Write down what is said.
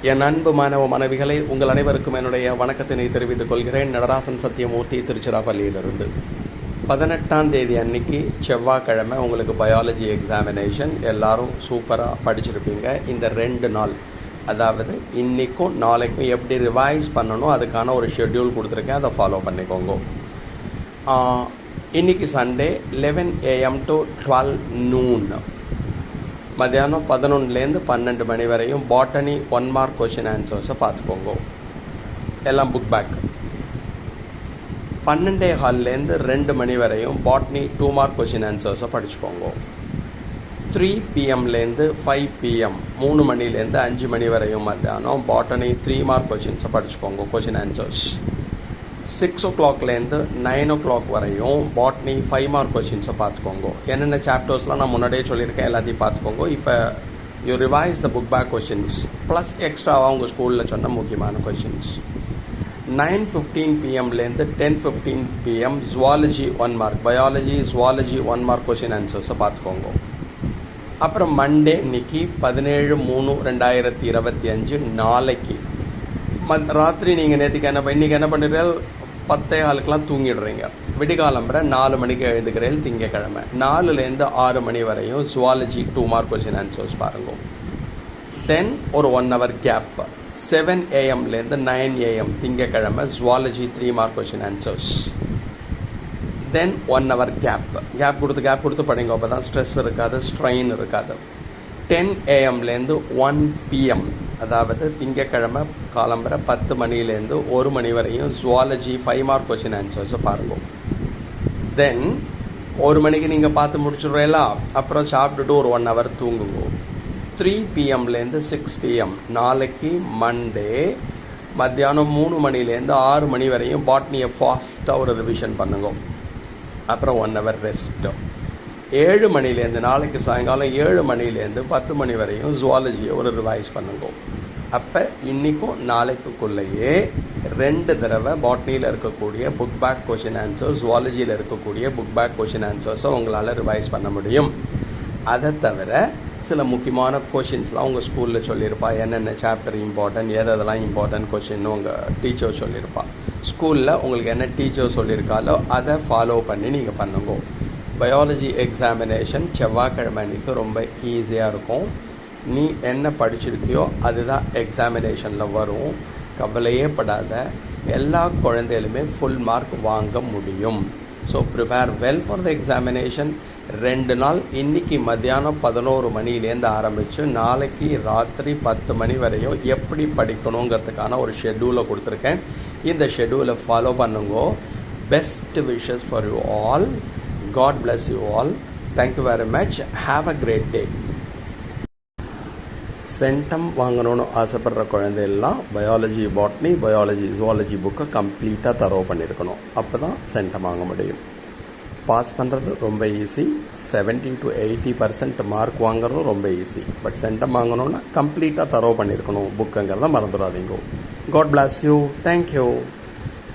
என் அன்பு மாணவ மாணவிகளை உங்கள் அனைவருக்கும் என்னுடைய வணக்கத்தினை தெரிவித்துக் கொள்கிறேன். நடராசன் சத்தியமூர்த்தி, திருச்சிராப்பள்ளியிலிருந்து. 18ஆம் தேதி அன்னைக்கு செவ்வாய்க்கிழமை உங்களுக்கு பயாலஜி எக்ஸாமினேஷன். எல்லோரும் சூப்பராக படிச்சிருப்பீங்க. இந்த 2 நாள், அதாவது இன்றைக்கும் நாளைக்கும் எப்படி ரிவைஸ் பண்ணணும் அதுக்கான ஒரு ஷெட்யூல் கொடுத்துருக்கேன். அதை ஃபாலோ பண்ணிக்கோங்க. இன்றைக்கி சண்டே 11 AM to 12 noon, மத்தியானம் 11லேருந்து 12 மணி வரையும் பாட்டனி 1 மார்க் கொஷின் ஆன்சர்ஸை பார்த்துக்கோங்க. எல்லாம் புக் பேக். 12:15லேருந்து 2 மணி வரையும் பாட்னி 2 மார்க் கொஷின் ஆன்சர்ஸை படிச்சுக்கோங்க. 3 PM to 5 PM 3 மணிலேருந்து 5 மணி வரையும் மத்தியானம் பாட்டனி 3 மார்க் கொஷின்ஸை படிச்சுக்கோங்க, கொஷின் ஆன்சர்ஸ். 6 o'clockலேருந்து 9 o'clock வரையும் பாட்னி 5 மார்க் கொஷின்ஸை பார்த்துக்கோங்க. என்னென்ன சாப்டர்ஸ்லாம் நான் முன்னாடியே சொல்லியிருக்கேன், எல்லாத்தையும் பார்த்துக்கோங்க. இப்போ you revise the book back questions plus எக்ஸ்ட்ராவாக உங்கள் ஸ்கூலில் சொன்ன முக்கியமான கொஷின்ஸ். 9:15 PMலேருந்து 10:15 PM zoology 1 mark, biology zoology 1 mark question ஆன்சர்ஸை பார்த்துக்கோங்க. அப்புறம் மண்டே இன்னைக்கு 17/3/2025 நாளைக்கு ராத்திரி நீங்கள் இன்றைக்கி என்ன பண்ணுறீர்கள், 10:15 தூங்கிடுறீங்க. விடிகாலம்புற 4 மணிக்கு எழுதுகிறேன். திங்கக்கிழமை 4லேருந்து 6 மணி வரையும் ஜுவாலஜி 2 மார்க் கொஷின் ஆன்சர்ஸ் பாருங்க. தென் ஒரு 1 hour கேப், 7 AMலேருந்து 9 AM திங்கக்கிழமை ஜுவாலஜி 3 மார்க் கொஷின் ஆன்சர்ஸ். தென் 1 hour கேப் கொடுத்து படிங்க. அப்போ தான் ஸ்ட்ரெஸ் இருக்காது, ஸ்ட்ரெயின் இருக்காது. 10 AMலேருந்து 1 PM, அதாவது திங்கக்கிழமை காலம்பரை 10 மணிலேருந்து 1 மணி வரையும் ஜுவாலஜி 5 மார்க் கொஷின் ஆன்சர்ஸை பாருங்க. தென் 1 மணிக்கு நீங்கள் பார்த்து முடிச்சுடுறீங்களா, அப்புறம் சாப்பிட்டுட்டு ஒரு 1 hour தூங்குங்க. 3 PMலேருந்து 6 PM நாளைக்கு மண்டே மத்தியானம் 3 மணிலேருந்து 6 மணி வரையும் பாட்னியை ஃபாஸ்ட்டாக ஒரு ரிவிஷன் பண்ணுங்க. அப்புறம் 1 hour ரெஸ்ட். 7 மணிலேருந்து நாளைக்கு சாயங்காலம் 7 மணிலேருந்து 10 மணி வரையும் ஜுவாலஜியை ஒரு ரிவைஸ் பண்ணுங்க. அப்போ இன்றைக்கும் நாளைக்குள்ளேயே 2 தடவை பாட்னியில் இருக்கக்கூடிய புக் பேக் கொஷின் ஆன்சர்ஸ், ஜுவாலஜியில் இருக்கக்கூடிய புக் பேக் கொஷின் ஆன்சர்ஸை உங்களால் ரிவைஸ் பண்ண முடியும். அதை தவிர சில முக்கியமான கொஷின்ஸ்லாம் உங்கள் ஸ்கூலில் சொல்லியிருப்பா. என்னென்ன சாப்டர் இம்பார்ட்டன்ட், எதெல்லாம் இம்பார்ட்டன்ட் கொஷின்னு உங்கள் டீச்சர் சொல்லியிருப்பா. ஸ்கூலில் உங்களுக்கு என்ன டீச்சர் சொல்லியிருக்காலோ அதை ஃபாலோ பண்ணி நீங்கள் பண்ணுங்க. பயாலஜி எக்ஸாமினேஷன் செவ்வாய்க்கிழமை அன்றைக்கி ரொம்ப ஈஸியாக இருக்கும். நீ என்ன படிச்சிருக்கியோ அதுதான் எக்ஸாமினேஷனில் வரும். கவலையே படாத, எல்லா குழந்தைகளுமே ஃபுல் மார்க் வாங்க முடியும். So prepare well for the examination. 2 நாள், இன்றைக்கி மத்தியானம் 11 மணிலேருந்து ஆரம்பித்து நாளைக்கு ராத்திரி 10 மணி வரையும் எப்படி படிக்கணுங்கிறதுக்கான ஒரு ஷெட்யூலை கொடுத்துருக்கேன். இந்த ஷெட்யூலை ஃபாலோ பண்ணுங்க. Best wishes for you all. God bless you all. Thank you very much. Have a great day. Centum வாங்கணும்னு ஆசைப்படுற குழந்தையெல்லாம் பயாலஜி பாட்னி, பயாலஜி ஜுவாலஜி புக்கை கம்ப்ளீட்டாக தரவு பண்ணியிருக்கணும். அப்போ தான் சென்டம் வாங்க முடியும். பாஸ் பண்ணுறது ரொம்ப ஈஸி. 70 to 80% மார்க் வாங்குறதும் ரொம்ப ஈஸி. பட் சென்டம் வாங்கணுன்னா கம்ப்ளீட்டாக தரவு பண்ணியிருக்கணும் புக்குங்கிறத மறந்துடாதீங்க. God bless you. Thank you.